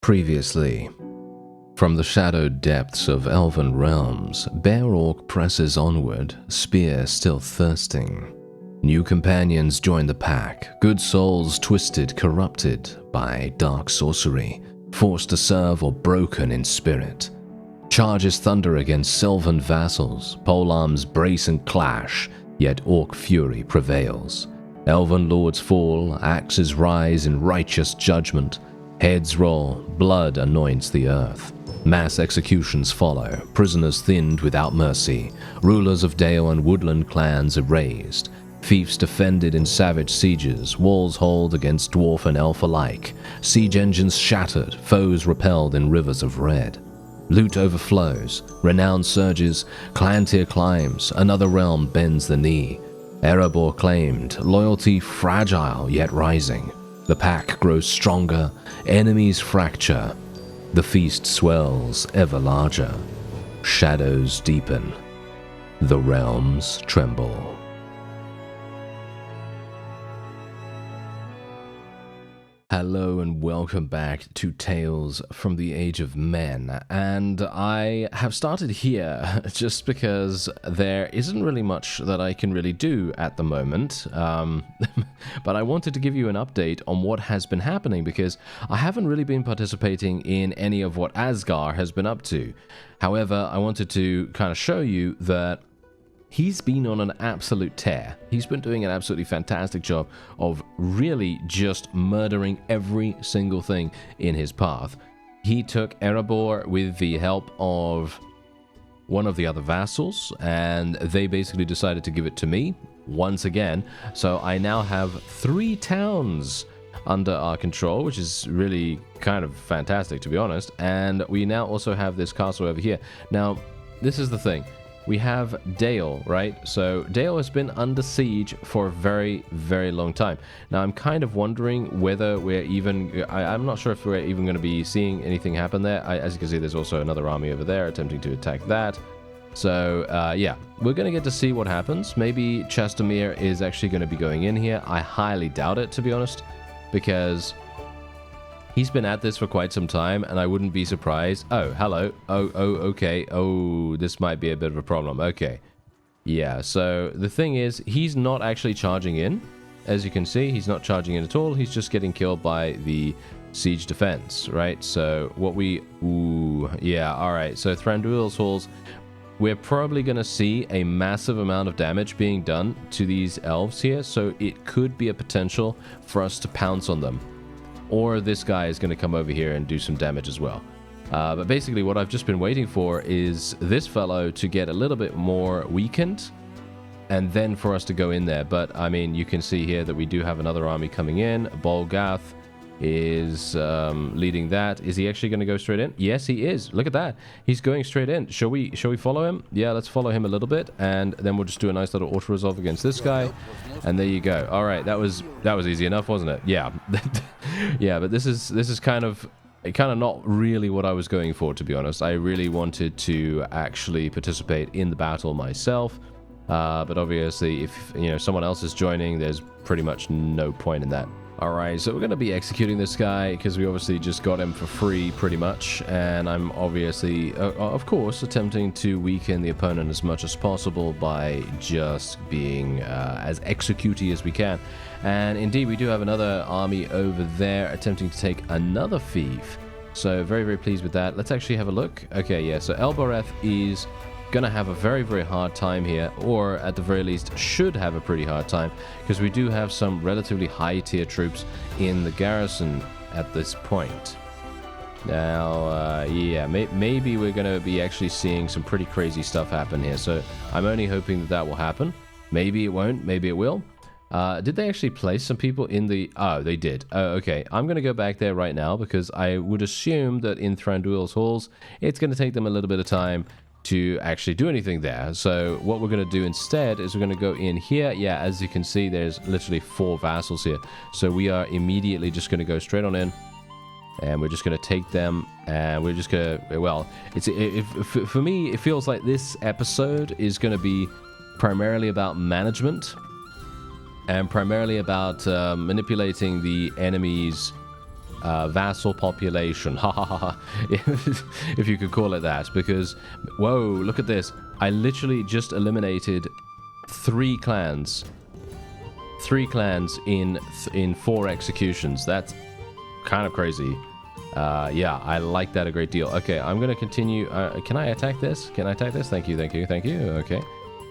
Previously, from the shadowed depths of Elven realms, Bear Orc presses onward, spear still thirsting. New companions join the pack, good souls twisted, corrupted by dark sorcery, forced to serve or broken in spirit. Charges thunder against sylvan vassals, polearms brace and clash, yet Orc fury prevails. Elven lords fall, axes rise in righteous judgment. Heads roll, blood anoints the earth. Mass executions follow, prisoners thinned without mercy, rulers of Dale and woodland clans erased, fiefs defended in savage sieges, walls hold against dwarf and elf alike, siege engines shattered, foes repelled in rivers of red. Loot overflows, renown surges, clan tier climbs, another realm bends the knee. Erebor claimed, loyalty fragile yet rising. The pack grows stronger, enemies fracture. The feast swells ever larger. Shadows deepen. The realms tremble. Hello and welcome back to Tales from the Age of Men, and I have started here just because there isn't really much that I can really do at the moment, but I wanted to give you an update on what has been happening because I haven't really been participating in any of what Asgar has been up to. However, I wanted to kind of show you that he's been on an absolute tear. He's been doing an absolutely fantastic job of really just murdering every single thing in his path. He took Erebor with the help of one of the other vassals, and they basically decided to give it to me once again. So I now have 3 towns under our control, which is really kind of fantastic, to be honest. And we now also have this castle over here. Now, this is the thing. We have Dale, right? So Dale has been under siege for a very, very long time. Now I'm kind of wondering whether we're even... I'm not sure if we're even going to be seeing anything happen there. As you can see, there's also another army over there attempting to attack that. So yeah, we're going to get to see what happens. Maybe Chastamere is actually going to be going in here. I highly doubt it, to be honest, because he's been at this for quite some time, and I wouldn't be surprised. Oh, hello. Oh, okay. Oh, this might be a bit of a problem. Okay. Yeah, so the thing is, he's not actually charging in. As you can see, he's not charging in at all. He's just getting killed by the siege defense, right? So what we... Ooh, yeah, all right. So Thranduil's Halls, we're probably going to see a massive amount of damage being done to these elves here, so it could be a potential for us to pounce on them. Or this guy is going to come over here and do some damage as well. But basically what I've just been waiting for is this fellow to get a little bit more weakened, and then for us to go in there. But I mean, you can see here that we do have another army coming in. Bolgath is leading that. Is he actually going to go straight in? Yes, he is. Look at that. He's going straight in. Shall we follow him? Yeah, let's follow him a little bit, and then we'll just do a nice little auto resolve against this guy. And there you go. All right, that was easy enough, wasn't it? Yeah. Yeah, but this is kind of not really what I was going for, to be honest. I really wanted to actually participate in the battle myself. But obviously, if someone else is joining, there's pretty much no point in that. Alright, so we're going to be executing this guy because we obviously just got him for free, pretty much. And I'm obviously, of course, attempting to weaken the opponent as much as possible by just being as executey as we can. And indeed, we do have another army over there attempting to take another fief. So very, very pleased with that. Let's actually have a look. Okay, yeah, so Elbereth is gonna have a very, very hard time here, or at the very least should have a pretty hard time, because we do have some relatively high tier troops in the garrison at this point. Now yeah, maybe we're gonna be actually seeing some pretty crazy stuff happen here, so I'm only hoping that will happen. Maybe it won't, maybe it will. Did they actually place some people in the... Oh, they did. Oh, okay. I'm going to go back there right now because I would assume that in Thranduil's Halls, it's going to take them a little bit of time to actually do anything there. So what we're going to do instead is we're going to go in here. Yeah, as you can see, there's literally 4 vassals here. So we are immediately just going to go straight on in. And we're just going to take them, and we're just going to... Well, for me, it feels like this episode is going to be primarily about management. And primarily about manipulating the enemy's vassal population. Ha ha ha ha. If you could call it that. Because, whoa, look at this. I literally just eliminated 3 clans. 3 clans in 4 executions. That's kind of crazy. Yeah, I like that a great deal. Okay, I'm going to continue. Can I attack this? Can I attack this? Thank you, thank you, thank you. Okay.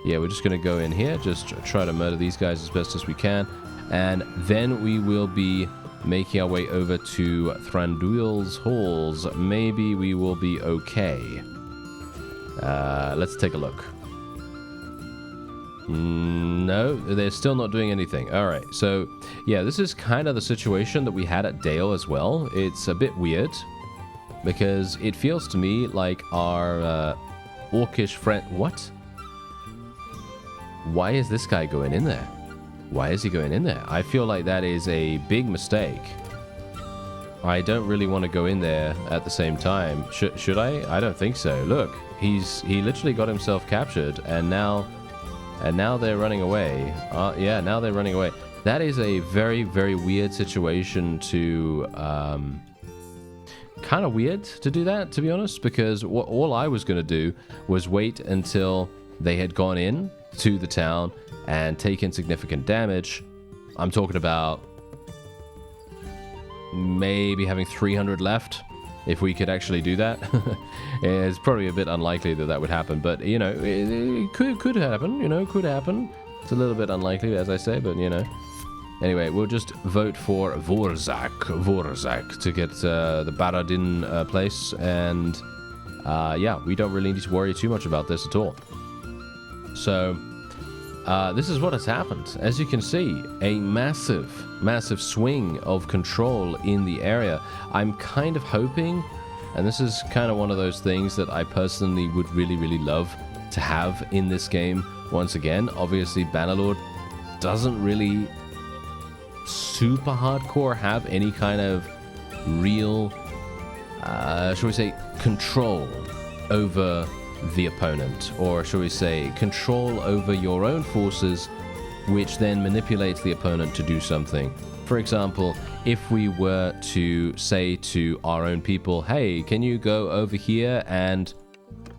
Yeah, we're just going to go in here. Just try to murder these guys as best as we can. And then we will be making our way over to Thranduil's halls. Maybe we will be okay. Let's take a look. No, they're still not doing anything. All right, so yeah, this is kind of the situation that we had at Dale as well. It's a bit weird because it feels to me like our orcish friend... What? Why is this guy going in there? Why is he going in there? I feel like that is a big mistake. I don't really want to go in there at the same time. Should I? I don't think so. Look, he literally got himself captured, and now they're running away. Yeah, now they're running away. That is a very, very weird situation to... kind of weird to do that, to be honest, because all I was going to do was wait until they had gone in to the town and taken significant damage. I'm talking about maybe having 300 left, if we could actually do that. It's probably a bit unlikely that that would happen, but, you know, it could happen, you know, could happen. It's a little bit unlikely, as I say, but, you know. Anyway, we'll just vote for Vorzak to get the Barad in place, and, yeah, we don't really need to worry too much about this at all. So... this is what has happened. As you can see, a massive, massive swing of control in the area. I'm kind of hoping, and this is kind of one of those things that I personally would really, really love to have in this game. Once again, obviously, Bannerlord doesn't really super hardcore have any kind of real, shall we say, control over the opponent, or shall we say control over your own forces, which then manipulates the opponent to do something. For example, if we were to say to our own people, hey, can you go over here and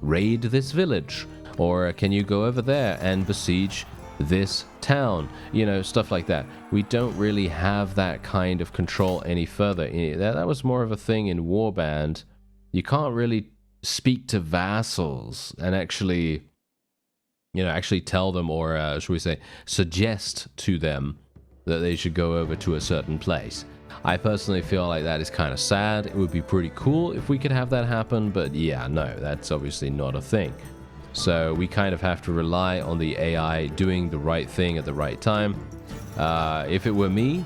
raid this village, or can you go over there and besiege this town, you know, stuff like that. We don't really have that kind of control any further. That was more of a thing in Warband. You can't really speak to vassals and actually, you know, actually tell them, or shall we say, suggest to them that they should go over to a certain place. I personally feel like that is kind of sad. It would be pretty cool if we could have that happen, but yeah, no, that's obviously not a thing. So we kind of have to rely on the AI doing the right thing at the right time. If it were me,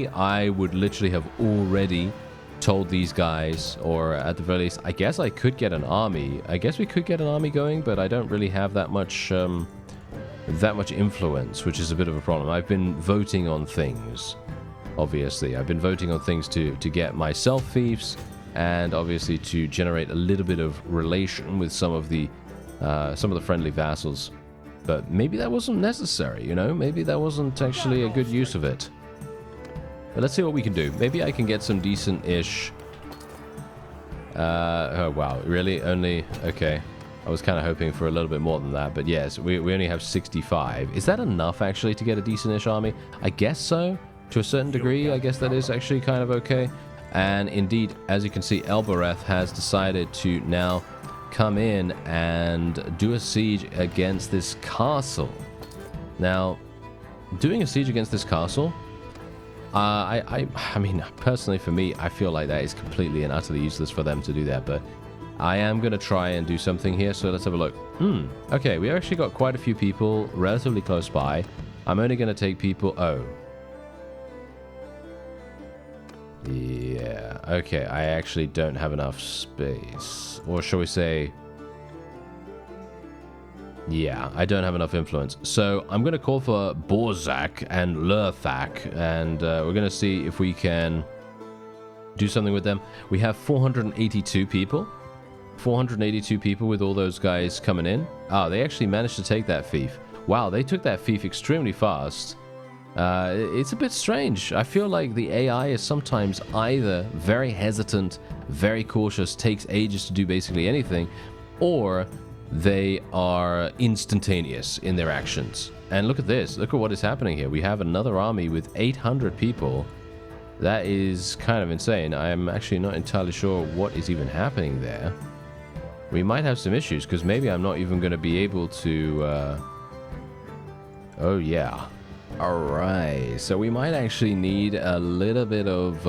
I would literally have already told these guys, or at the very least, I guess I could get an army. I guess we could get an army going, but I don't really have that much influence, which is a bit of a problem. I've been voting on things, obviously. I've been voting on things to get myself fiefs, and obviously to generate a little bit of relation with some of the friendly vassals. But maybe that wasn't necessary, you know? Maybe that wasn't actually a good use of it. But let's see what we can do. Maybe I can get some decent-ish... oh, wow. Really? Only... Okay. I was kind of hoping for a little bit more than that. But yes, we only have 65. Is that enough, actually, to get a decent-ish army? I guess so. To a certain degree, I guess that is actually kind of okay. And indeed, as you can see, Elbereth has decided to now come in and do a siege against this castle. Now, doing a siege against this castle... I mean, personally for me, I feel like that is completely and utterly useless for them to do that, but I am going to try and do something here, so let's have a look. Okay, we actually got quite a few people relatively close by. I'm only going to take people... Oh. Yeah, okay, I actually don't have enough space. Or shall we say... Yeah, I don't have enough influence. So I'm going to call for Borzak and Lurthak, and we're going to see if we can do something with them. We have 482 people. 482 people with all those guys coming in. Ah, they actually managed to take that fief. Wow, they took that fief extremely fast. It's a bit strange. I feel like the AI is sometimes either very hesitant, very cautious, takes ages to do basically anything, or they are instantaneous in their actions. And look at this. Look at what is happening here. We have another army with 800 people. That is kind of insane. I'm actually not entirely sure what is even happening there. We might have some issues, because maybe I'm not even going to be able to... Oh, yeah. Alright, so we might actually need a little bit of...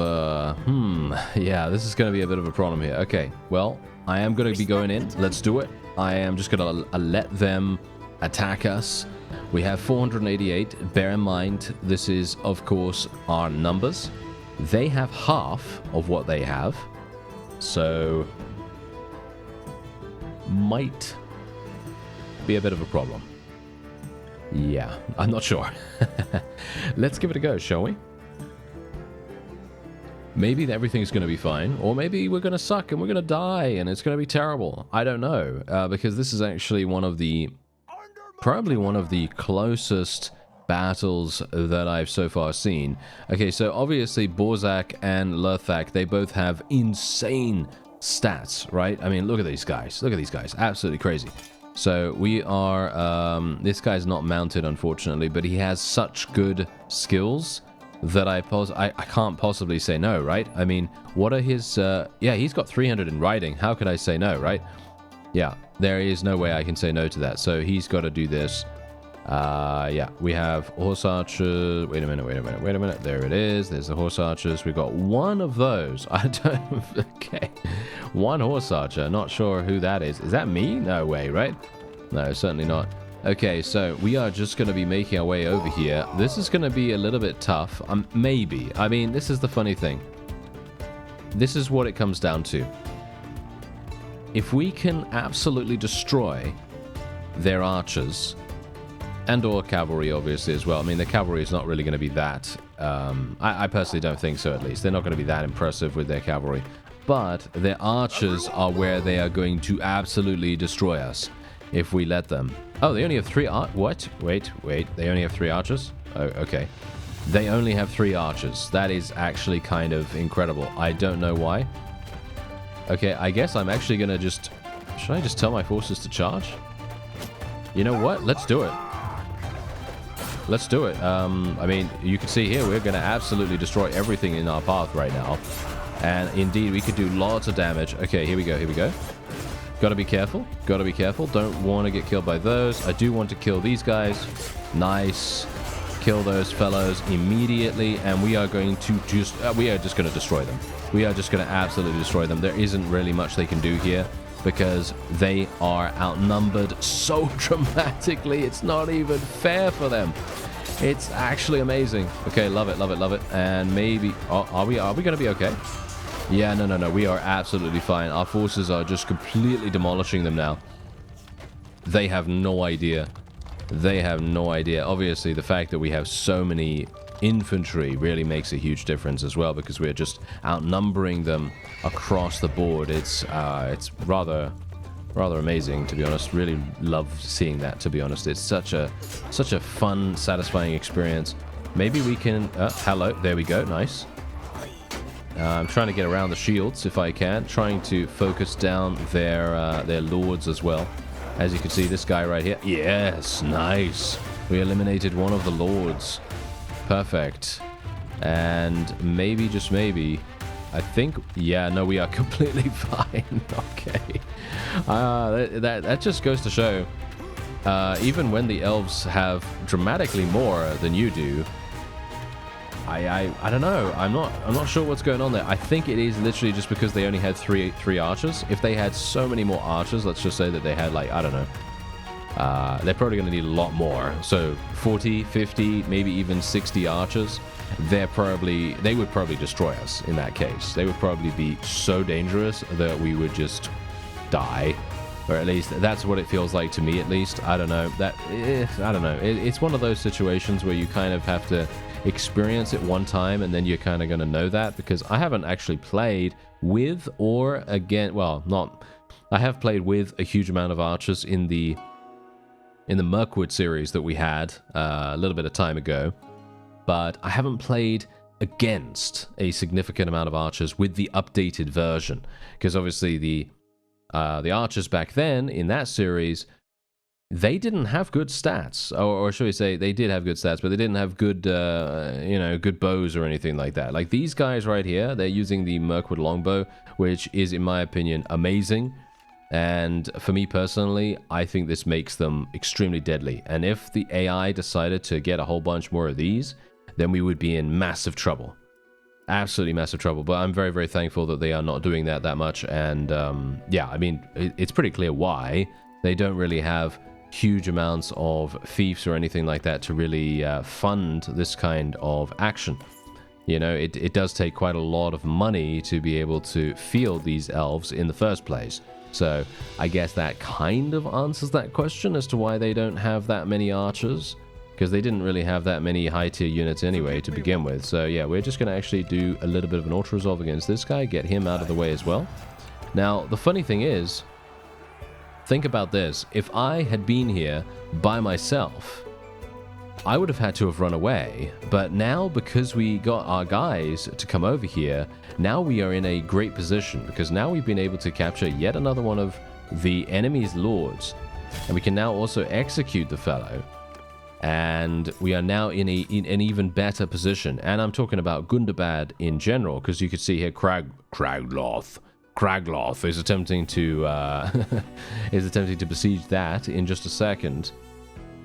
Yeah, this is going to be a bit of a problem here. Okay, well, I am going to be going in. Let's do it. I am just going to let them attack us. We have 488. Bear in mind, this is, of course, our numbers. They have half of what they have. So... might be a bit of a problem. Yeah, I'm not sure. Let's give it a go, shall we? Maybe everything's going to be fine, or maybe we're going to suck and we're going to die and it's going to be terrible. I don't know, because this is actually one of the... probably one of the closest battles that I've so far seen. Okay, so obviously Borzak and Lurthak, they both have insane stats, right? I mean, look at these guys. Look at these guys. Absolutely crazy. So we are... this guy's not mounted, unfortunately, but he has such good skills that I can't possibly say no, right? I mean, what are his... yeah, he's got 300 in riding. How could I say no, right? Yeah, there is no way I can say no to that. So he's got to do this. Yeah, we have horse archers. Wait a minute. There it is. There's the horse archers. We've got one of those. I don't... Okay. One horse archer. Not sure who that is. Is that me? No way, right? No, certainly not. Okay, so we are just going to be making our way over here. This is going to be a little bit tough. Maybe. I mean, this is the funny thing. This is what it comes down to. If we can absolutely destroy their archers... and or cavalry, obviously, as well. I mean, the cavalry is not really going to be that... I personally don't think so, at least. They're not going to be that impressive with their cavalry. But their archers are where they are going to absolutely destroy us if we let them. Oh, they only have 3 what? Wait. They only have 3 archers? Oh, okay. They only have 3 archers. That is actually kind of incredible. I don't know why. Okay, I guess I'm actually going to just... should I just tell my forces to charge? You know what? Let's do it. Let's do it. I mean, you can see here, we're going to absolutely destroy everything in our path right now. And indeed, we could do lots of damage. Okay, here we go. Gotta be careful. Don't want to get killed by those. I do want to kill these guys. Nice. Kill those fellows immediately. And we are going to just... we are just going to destroy them. We are just going to absolutely destroy them. There isn't really much they can do here, because they are outnumbered so dramatically. It's not even fair for them. It's actually amazing. Okay, love it. And maybe... are we going to be okay? Yeah, no. We are absolutely fine. Our forces are just completely demolishing them now. They have no idea. Obviously, the fact that we have so many infantry really makes a huge difference as well, because we're just outnumbering them across the board. It's rather amazing, to be honest. Really love seeing that, to be honest. It's such a fun, satisfying experience. Maybe we can... hello, there we go, nice. I'm trying to get around the shields if I can, trying to focus down their lords as well. As you can see, this guy right here. Yes, nice. We eliminated one of the lords. Perfect. And maybe, just maybe, I think... yeah, no, we are completely fine. Okay. That just goes to show, even when the elves have dramatically more than you do, I don't know. I'm not sure what's going on there. I think it is literally just because they only had three archers. If they had so many more archers, let's just say that they had, like, I don't know. They're probably going to need a lot more. So 40, 50, maybe even 60 archers. They would probably destroy us in that case. They would probably be so dangerous that we would just die. Or at least that's what it feels like to me, at least. I don't know. I don't know. It's one of those situations where you kind of have to experience it one time, and then you're kind of going to know that, because I haven't actually played with or again... well, not... I have played with a huge amount of archers in the Mirkwood series that we had a little bit of time ago. but I haven't played against a significant amount of archers with the updated version, because obviously the archers back then in that series, they didn't have good stats, or should we say they did have good stats, but they didn't have good good bows or anything like that. Like these guys right here, they're using the Mirkwood longbow, which is in my opinion amazing, and for me personally, I think this makes them extremely deadly. And if the AI decided to get a whole bunch more of these, then we would be in massive trouble. Absolutely massive trouble. But I'm very, very thankful that they are not doing that much. And yeah, I mean, it's pretty clear why. They don't really have huge amounts of fiefs or anything like that to really fund this kind of action. You know, it does take quite a lot of money to be able to field these elves in the first place. So I guess that kind of answers that question as to why they don't have that many archers. Because they didn't really have that many high-tier units anyway to begin with. So yeah, we're just going to actually do a little bit of an auto-resolve against this guy, get him out of the way as well. Now, the funny thing is, think about this. If I had been here by myself, I would have had to have run away. But now, because we got our guys to come over here, now we are in a great position. Because now we've been able to capture yet another one of the enemy's lords. And we can now also execute the fellow. And we are now in an even better position. And I'm talking about Gundabad in general, because you can see here Cragloth is attempting to besiege that in just a second.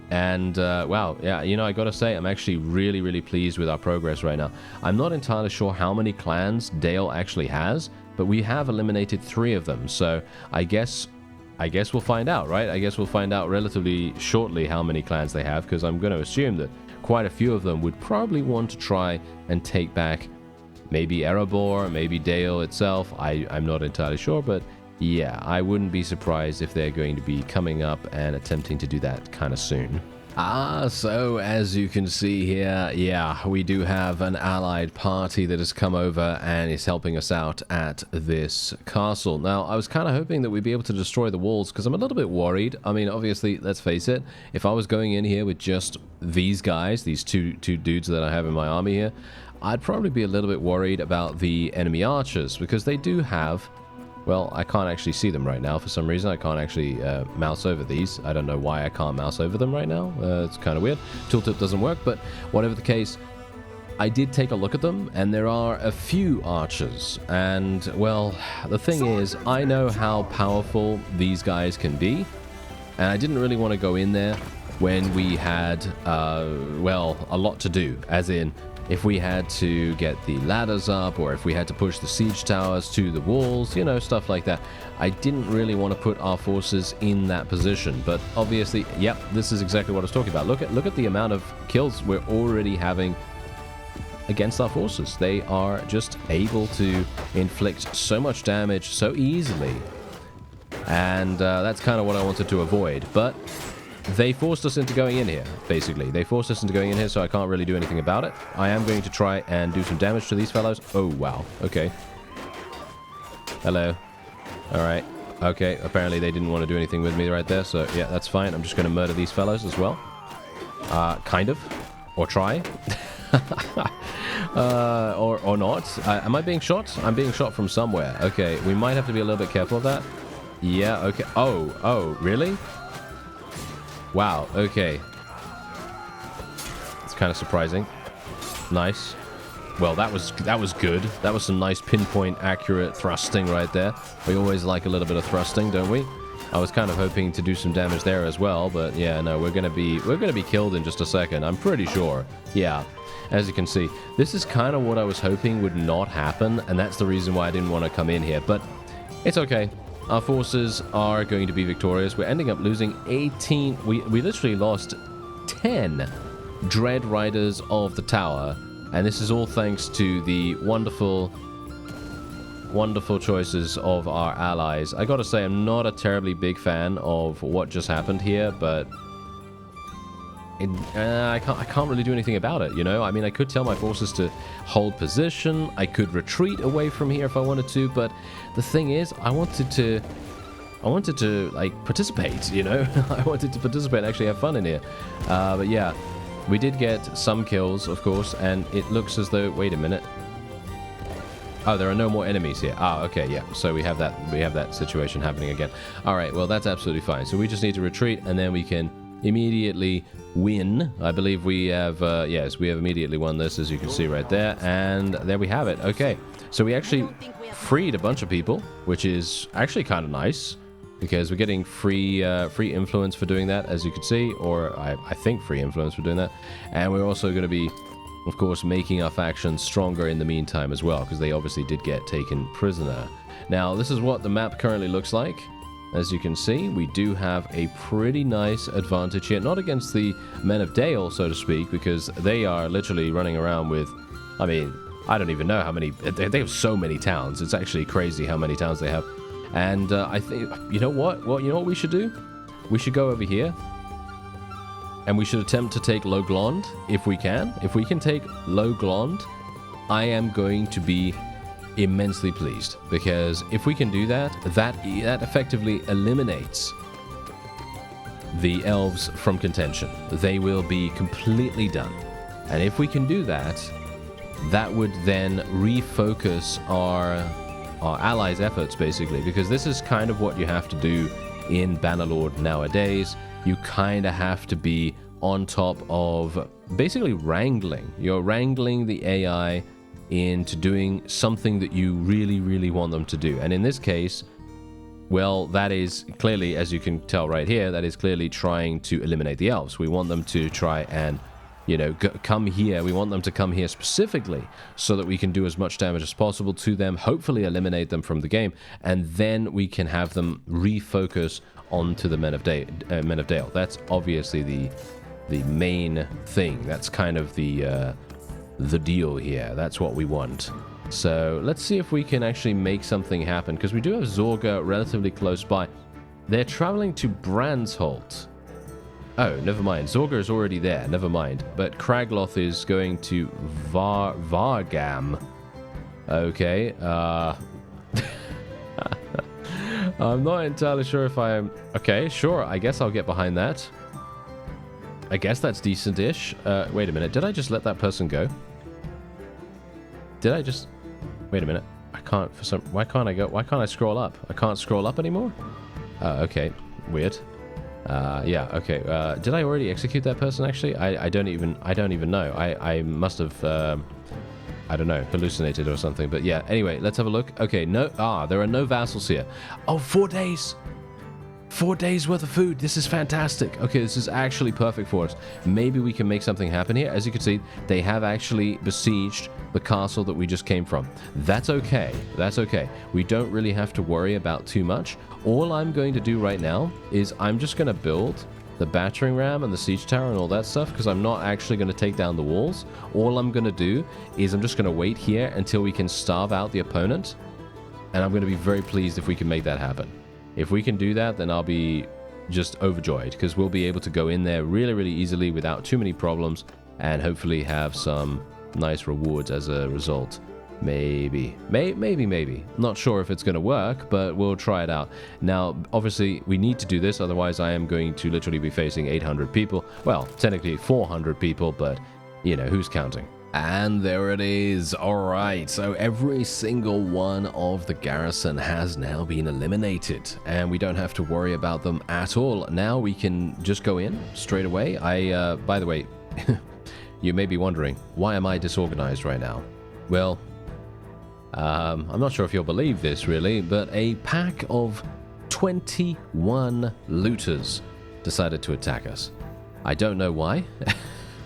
And wow, yeah, you know, I gotta say, I'm actually really, really pleased with our progress right now. I'm not entirely sure how many clans Dale actually has, but we have eliminated 3 of them. So I guess we'll find out, right? I guess we'll find out relatively shortly how many clans they have, because I'm going to assume that quite a few of them would probably want to try and take back maybe Erebor, maybe Dale itself. I'm not entirely sure, but yeah, I wouldn't be surprised if they're going to be coming up and attempting to do that kind of soon. So as you can see here, yeah, we do have an allied party that has come over and is helping us out at this castle. Now, I was kind of hoping that we'd be able to destroy the walls, because I'm a little bit worried. I mean, obviously, let's face it, if I was going in here with just these guys, these two dudes that I have in my army here, I'd probably be a little bit worried about the enemy archers, because they do have... Well, I can't actually see them right now for some reason. I can't actually mouse over these. I don't know why I can't mouse over them right now. It's kind of weird. Tooltip doesn't work, but whatever the case, I did take a look at them, and there are a few archers. And, well, the thing is, I know how powerful these guys can be, and I didn't really want to go in there when we had, well, a lot to do, as in... if we had to get the ladders up, or if we had to push the siege towers to the walls, you know, stuff like that. I didn't really want to put our forces in that position, but obviously, yep, this is exactly what I was talking about. Look at the amount of kills we're already having against our forces. They are just able to inflict so much damage so easily, and that's kind of what I wanted to avoid, but... they forced us into going in here, basically. They forced us into going in here, so I can't really do anything about it. I am going to try and do some damage to these fellows. Oh, wow. Okay. Hello. Alright. Okay, apparently they didn't want to do anything with me right there, so yeah, that's fine. I'm just going to murder these fellows as well. Kind of. Or try. Or not. Am I being shot? I'm being shot from somewhere. Okay, we might have to be a little bit careful of that. Yeah, okay. Oh, really? Wow, okay. It's kind of surprising. Nice. Well, that was good. That was some nice pinpoint accurate thrusting right there. We always like a little bit of thrusting, don't we? I was kind of hoping to do some damage there as well, but yeah, no, we're gonna be killed in just a second, I'm pretty sure. Yeah. As you can see, this is kind of what I was hoping would not happen, and that's the reason why I didn't want to come in here, but it's okay. Our forces are going to be victorious. We're ending up losing 18... We literally lost 10 Dread Riders of the Tower. And this is all thanks to the wonderful, wonderful choices of our allies. I gotta say, I'm not a terribly big fan of what just happened here, but... I can't really do anything about it, you know? I mean, I could tell my forces to hold position, I could retreat away from here if I wanted to, but the thing is, I wanted to like, participate, you know? I wanted to participate and actually have fun in here. But yeah, We did get some kills, of course, and it looks as though... Wait a minute. Oh, there are no more enemies here. Ah, okay, yeah. So we have that situation happening again. All right, well, that's absolutely fine. So we just need to retreat, and then we can immediately win. I believe we have, yes, we have immediately won this, as you can see right there. And there we have it. Okay, so we actually freed a bunch of people, which is actually kind of nice, because we're getting free influence for doing that, as you can see, or I think free influence for doing that. And we're also going to be, of course, making our faction stronger in the meantime as well, because they obviously did get taken prisoner. Now, this is what the map currently looks like. As you can see, we do have a pretty nice advantage here. Not against the Men of Dale, so to speak, because they are literally running around with... I mean, I don't even know how many... They have so many towns. It's actually crazy how many towns they have. And I think... You know what? Well, you know what we should do? We should go over here. And we should attempt to take Loeglond, if we can. If we can take Loeglond, I am going to be immensely pleased. Because if we can do that, that effectively eliminates the elves from contention. They will be completely done. And if we can do that, that would then refocus our allies' efforts, basically. Because this is kind of what you have to do in Bannerlord nowadays. You kind of have to be on top of basically wrangling. You're wrangling the AI into doing something that you really, really want them to do. And in this case, well, that is clearly, as you can tell right here, that is clearly trying to eliminate the elves. We want them to try and, you know, come here. We want them to come here specifically so that we can do as much damage as possible to them, hopefully eliminate them from the game, and then we can have them refocus onto the Men of Dale. That's obviously the main thing. That's kind of the deal here. That's what we want. So let's see if we can actually make something happen, because we do have Zorga relatively close by. They're traveling to Brandsholt. Oh, never mind. Zorga is already there. Never mind. But Kragloth is going to Vargam. Okay. I'm not entirely sure if I'm... Okay, sure. I guess I'll get behind that. I guess that's decent-ish. Wait a minute. Did I just let that person go? Did I just... Wait a minute. I can't for some... Why can't I go... Why can't I scroll up? I can't scroll up anymore? Okay. Weird. Yeah, okay. Did I already execute that person, actually? I don't even know. I must have... I don't know, hallucinated or something. But yeah, anyway, let's have a look. Okay, no... Ah, there are no vassals here. Oh, 4 days! 4 days worth of food. This is fantastic. Okay, this is actually perfect for us. Maybe we can make something happen here. As you can see, they have actually besieged the castle that we just came from. That's okay. That's okay. We don't really have to worry about too much. All I'm going to do right now is I'm just going to build the battering ram and the siege tower and all that stuff, because I'm not actually going to take down the walls. All I'm going to do is I'm just going to wait here until we can starve out the opponent, and I'm going to be very pleased if we can make that happen. If we can do that, then I'll be just overjoyed, because we'll be able to go in there really, really easily without too many problems, and hopefully have some nice rewards as a result. Maybe. Not sure if it's going to work, but we'll try it out. Now, obviously, we need to do this, otherwise I am going to literally be facing 800 people. Well, technically 400 people, but, you know, who's counting? And there it is. Alright, so every single one of the garrison has now been eliminated, and we don't have to worry about them at all. Now we can just go in straight away. By the way, you may be wondering, why am I disorganized right now? Well, I'm not sure if you'll believe this, really, but a pack of 21 looters decided to attack us. I don't know why.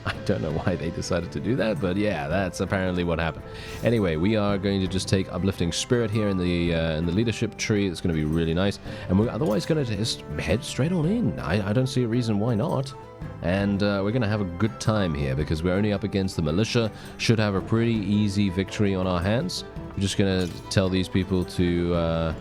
I don't know why they decided to do that, but yeah, that's apparently what happened. Anyway, we are going to just take Uplifting Spirit here in the leadership tree. It's going to be really nice, and we're otherwise going to just head straight on in. I don't see a reason why not. And we're going to have a good time here, because we're only up against the militia. Should have a pretty easy victory on our hands. We're just going to tell these people to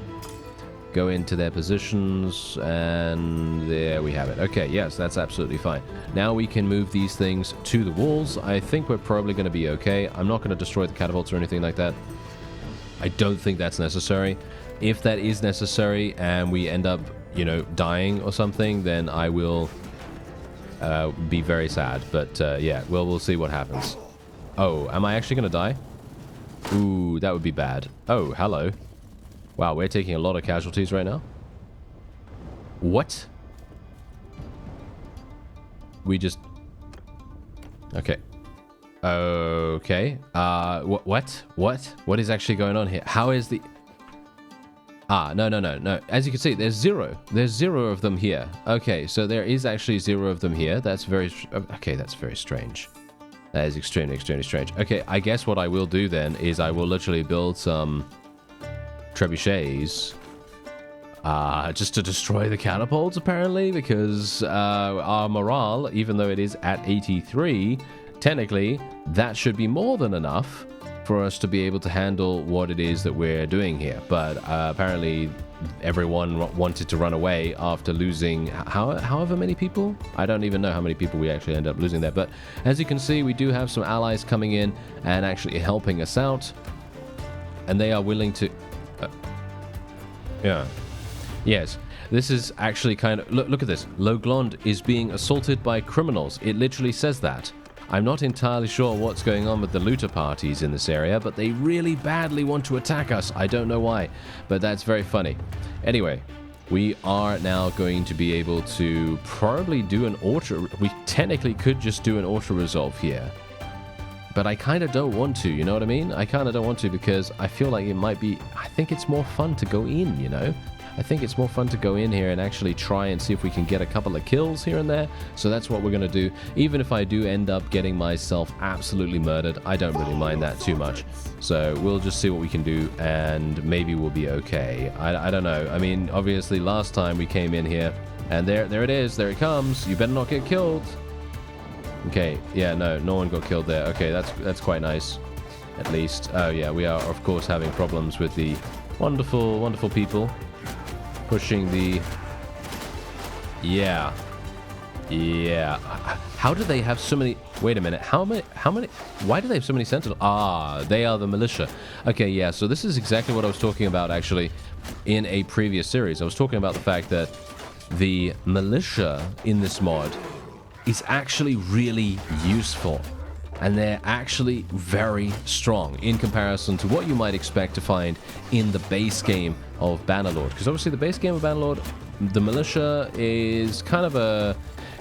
go into their positions, and there we have it. Okay, yes, that's absolutely fine. Now we can move these things to the walls. I think we're probably going to be okay. I'm not going to destroy the catapults or anything like that. I don't think that's necessary. If that is necessary and we end up, you know, dying or something, then I will be very sad. But yeah, well, we'll see what happens. Oh, am I actually going to die? Ooh, that would be bad. Oh, hello. Wow, we're taking a lot of casualties right now. What? We just... Okay. Okay. What? What is actually going on here? How is the... Ah, no. As you can see, there's zero. There's 0 of them here. Okay, so there is actually 0 of them here. That's very... Okay, that's very strange. That is extremely, extremely strange. Okay, I guess what I will do then is I will literally build some trebuchets just to destroy the catapults, apparently, because our morale, even though it is at 83, technically, that should be more than enough for us to be able to handle what it is that we're doing here. But apparently everyone wanted to run away after losing however many people. I don't even know how many people we actually end up losing there. But as you can see, we do have some allies coming in and actually helping us out. And they are willing to... yeah. Yes. This is actually kind of... Look at this. Loeglond is being assaulted by criminals. It literally says that. I'm not entirely sure what's going on with the looter parties in this area, but they really badly want to attack us. I don't know why, but that's very funny. Anyway, we are now going to be able to probably do an auto... We technically could just do an auto-resolve here. But I kind of don't want to, you know what I mean? I kind of don't want to because I feel like it might be... I think it's more fun to go in, you know? I think it's more fun to go in here and actually try and see if we can get a couple of kills here and there. So that's what we're going to do. Even if I do end up getting myself absolutely murdered, I don't really mind that too much. So we'll just see what we can do and maybe we'll be okay. I don't know. I mean, obviously last time we came in here and there it is. There it comes. You better not get killed. Okay. Yeah, no one got killed there. Okay, that's quite nice. At least. Oh yeah, we are of course having problems with the wonderful, wonderful people. Pushing the... Yeah. How do they have so many... Wait a minute. How many... Why do they have so many sentinels? Ah, they are the militia. Okay, yeah. So this is exactly what I was talking about, actually, in a previous series. I was talking about the fact that the militia in this mod is actually really useful. And they're actually very strong in comparison to what you might expect to find in the base game of Bannerlord. Because obviously the base game of Bannerlord, the militia is kind of a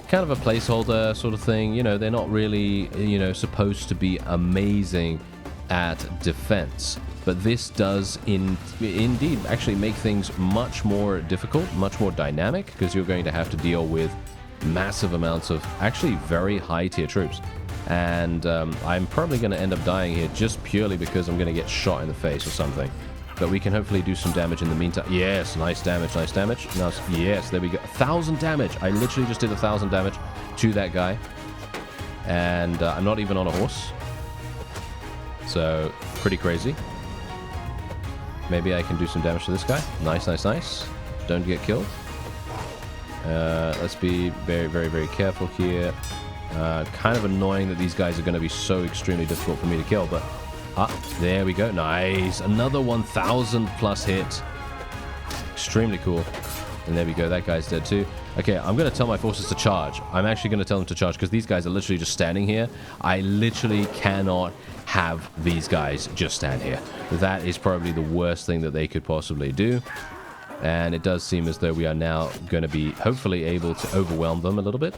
placeholder sort of thing. You know, they're not really, you know, supposed to be amazing at defense. But this does indeed actually make things much more difficult, much more dynamic, because you're going to have to deal with massive amounts of actually very high tier troops. And I'm probably going to end up dying here just purely because I'm going to get shot in the face or something. But we can hopefully do some damage in the meantime. Yes, nice damage, nice damage. Nice. Yes, there we go. 1,000 damage. I literally just did 1,000 damage to that guy. And I'm not even on a horse. So, pretty crazy. Maybe I can do some damage to this guy. Nice, nice, nice. Don't get killed. Let's be very, very, very careful here. Kind of annoying that these guys are going to be so extremely difficult for me to kill, but there we go. Nice. Another 1,000 plus hit. Extremely cool. And there we go. That guy's dead too. Okay, I'm going to tell my forces to charge. I'm actually going to tell them to charge because these guys are literally just standing here. I literally cannot have these guys just stand here. That is probably the worst thing that they could possibly do. And it does seem as though we are now going to be hopefully able to overwhelm them a little bit.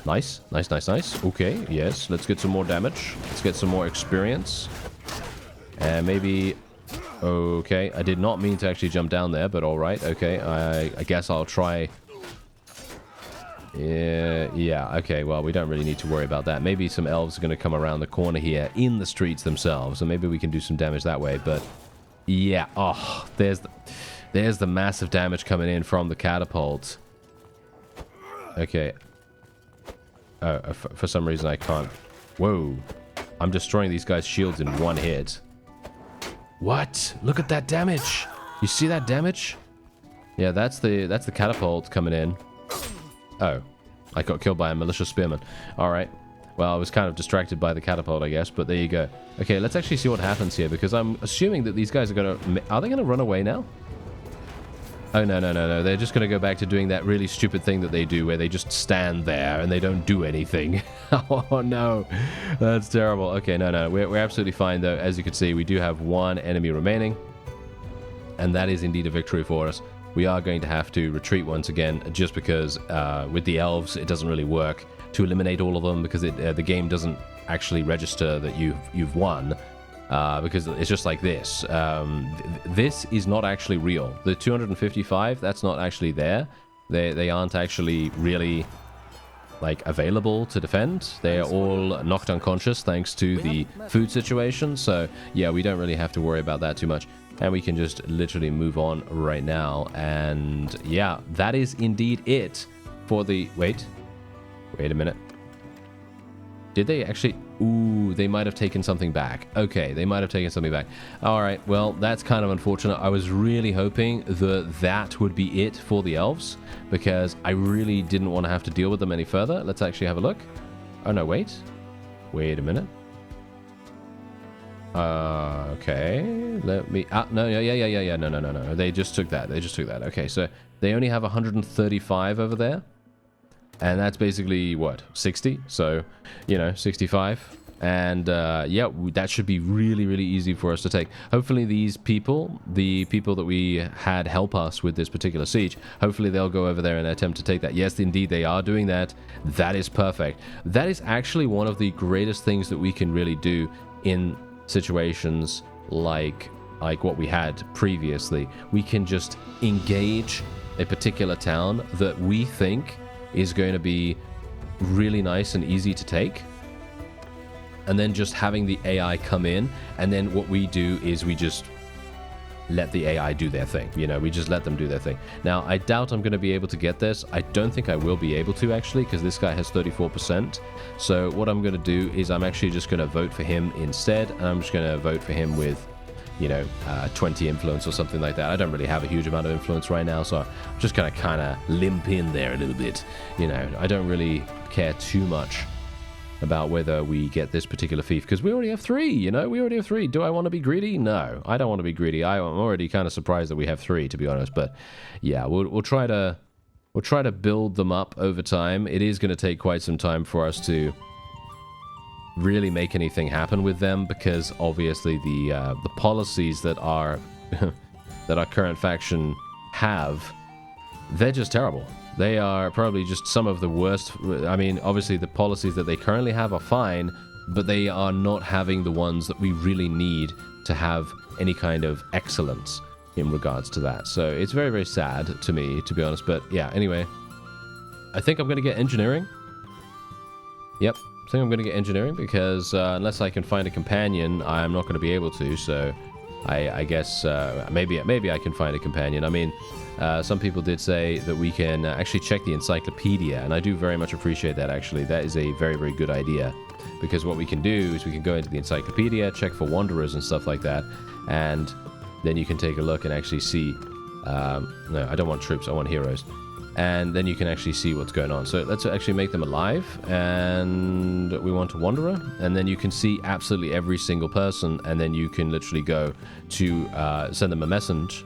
Nice, nice, nice, nice. Okay, yes, let's get some more damage. Let's get some more experience. And maybe... Okay, I did not mean to actually jump down there, but alright. Okay, I guess I'll try... Yeah, okay, well, we don't really need to worry about that. Maybe some elves are going to come around the corner here in the streets themselves, and maybe we can do some damage that way, but... Yeah, oh, there's the massive damage coming in from the catapult. Okay. Oh, for some reason I can't... Whoa. I'm destroying these guys' shields in one hit. What? Look at that damage. You see that damage? Yeah, that's the catapult coming in. Oh. I got killed by a malicious spearman. Alright. Well, I was kind of distracted by the catapult, I guess, but there you go. Okay, let's actually see what happens here, because I'm assuming that these guys are going to... Are they going to run away now? Oh, no, no, no, no. They're just going to go back to doing that really stupid thing that they do where they just stand there and they don't do anything. Oh, no. That's terrible. Okay, no, no. We're absolutely fine, though. As you can see, we do have one enemy remaining. And that is indeed a victory for us. We are going to have to retreat once again, just because with the elves, it doesn't really work to eliminate all of them, because the game doesn't actually register that you've won. Because it's just like this. This is not actually real. The 255, that's not actually there. They aren't actually really like available to defend. They are all knocked unconscious thanks to the food situation. So yeah, we don't really have to worry about that too much. And we can just literally move on right now. And yeah, that is indeed it for the... Wait a minute. Did they actually... Ooh, they might have taken something back. Okay, they might have taken something back. All right, well, that's kind of unfortunate. I was really hoping that would be it for the elves, because I really didn't want to have to deal with them any further. Let's actually have a look. Oh, no, wait. Wait a minute. Okay. Let me... no, yeah. No. They just took that. Okay, so they only have 135 over there. And that's basically, what, 60? So, 65. And, yeah, that should be really, really easy for us to take. Hopefully these people, the people that we had help us with this particular siege, hopefully they'll go over there and attempt to take that. Yes, indeed, they are doing that. That is perfect. That is actually one of the greatest things that we can really do in situations like what we had previously. We can just engage a particular town that we think is going to be really nice and easy to take, and then just having the AI come in, and then what we do is we just let the AI do their thing. We just let them do their thing. Now, I doubt I'm going to be able to get this. I don't think I will be able to, actually, because this guy has 34%. So what I'm going to do is I'm actually just going to vote for him instead, and I'm just going to vote for him with 20 influence or something like that. I don't really have a huge amount of influence right now, so I'm just going to kind of limp in there a little bit. I don't really care too much about whether we get this particular fief, because we already have 3, we already have 3. Do I want to be greedy? No, I don't want to be greedy. I'm already kind of surprised that we have 3, to be honest, but yeah, we'll try to build them up over time. It is going to take quite some time for us to really make anything happen with them, because obviously the policies that our current faction have, they're just terrible. They are probably just some of the worst. I mean, obviously the policies that they currently have are fine, but they are not having the ones that we really need to have any kind of excellence in regards to that. So it's very, very sad to me, to be honest. But yeah, anyway, I think I'm going to get engineering. Yep. I think I'm going to get engineering, because unless I can find a companion, I'm not going to be able to. So I guess maybe I can find a companion. I mean, some people did say that we can actually check the encyclopedia, and I do very much appreciate that, actually. That is a very, very good idea, because what we can do is we can go into the encyclopedia, check for wanderers and stuff like that, and then you can take a look and actually see... no, I don't want troops, I want heroes. And then you can actually see what's going on. So let's actually make them alive, and we want a wanderer, and then you can see absolutely every single person, and then you can literally go to send them a message.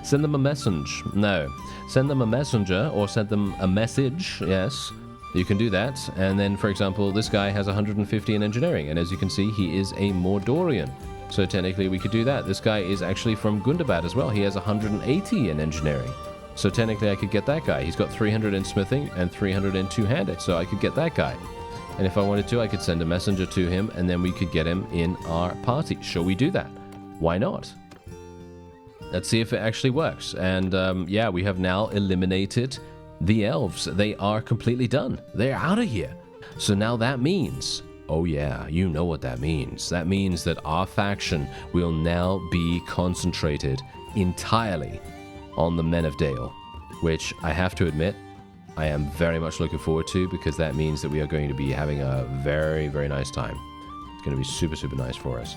Send them a message. No, send them a messenger, or send them a message. Yes, you can do that. And then, for example, this guy has 150 in engineering, and as you can see, he is a Mordorian. So technically we could do that. This guy is actually from Gundabad as well. He has 180 in engineering. So technically I could get that guy. He's got 300 in smithing and 300 in two-handed. So I could get that guy. And if I wanted to, I could send a messenger to him, and then we could get him in our party. Shall we do that? Why not? Let's see if it actually works. And yeah, we have now eliminated the elves. They are completely done. They're out of here. So now that means... Oh yeah, you know what that means. That means that our faction will now be concentrated entirely on the Men of Dale, which I have to admit, I am very much looking forward to, because that means that we are going to be having a very, very nice time. It's going to be super, super nice for us.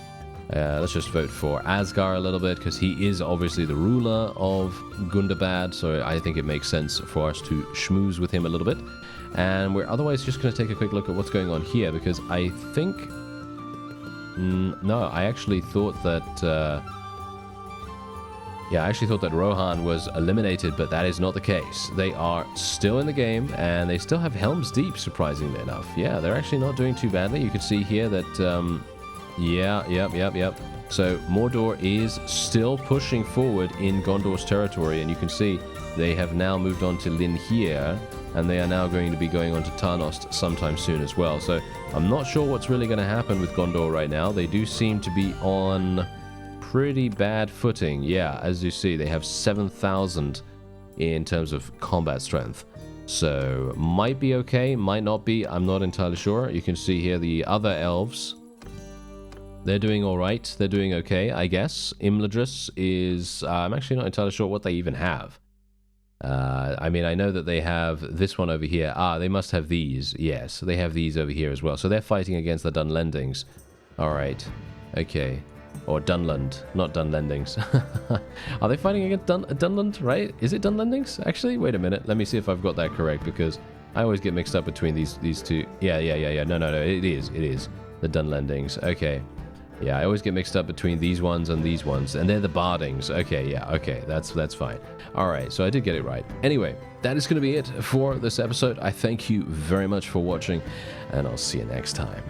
Let's just vote for Asgar a little bit, because he is obviously the ruler of Gundabad, so I think it makes sense for us to schmooze with him a little bit. And we're otherwise just going to take a quick look at what's going on here, because I think... no, I actually thought that... Yeah, I actually thought that Rohan was eliminated, but that is not the case. They are still in the game, and they still have Helm's Deep, surprisingly enough. Yeah, they're actually not doing too badly. You can see here that, yep. So Mordor is still pushing forward in Gondor's territory, and you can see they have now moved on to Lin here, and they are now going to be going on to Tarnost sometime soon as well. So I'm not sure what's really going to happen with Gondor right now. They do seem to be on pretty bad footing. Yeah, as you see, they have 7,000 in terms of combat strength. So might be okay, might not be. I'm not entirely sure. You can see here the other elves. They're doing all right. They're doing okay, I guess. Imladris is... I'm actually not entirely sure what they even have. I mean, I know that they have this one over here. They must have these. Yes, they have these over here as well. So they're fighting against the Dunlendings. All right. Okay. Or Dunland, not Dunlendings. Are they fighting against Dunland, right? Is it Dunlendings? Actually, wait a minute. Let me see if I've got that correct, because I always get mixed up between these two. Yeah. No. It is. The Dunlendings. Okay. Yeah, I always get mixed up between these ones, and they're the Bardings. Okay, yeah, okay, that's fine. All right, so I did get it right. Anyway, that is going to be it for this episode. I thank you very much for watching, and I'll see you next time.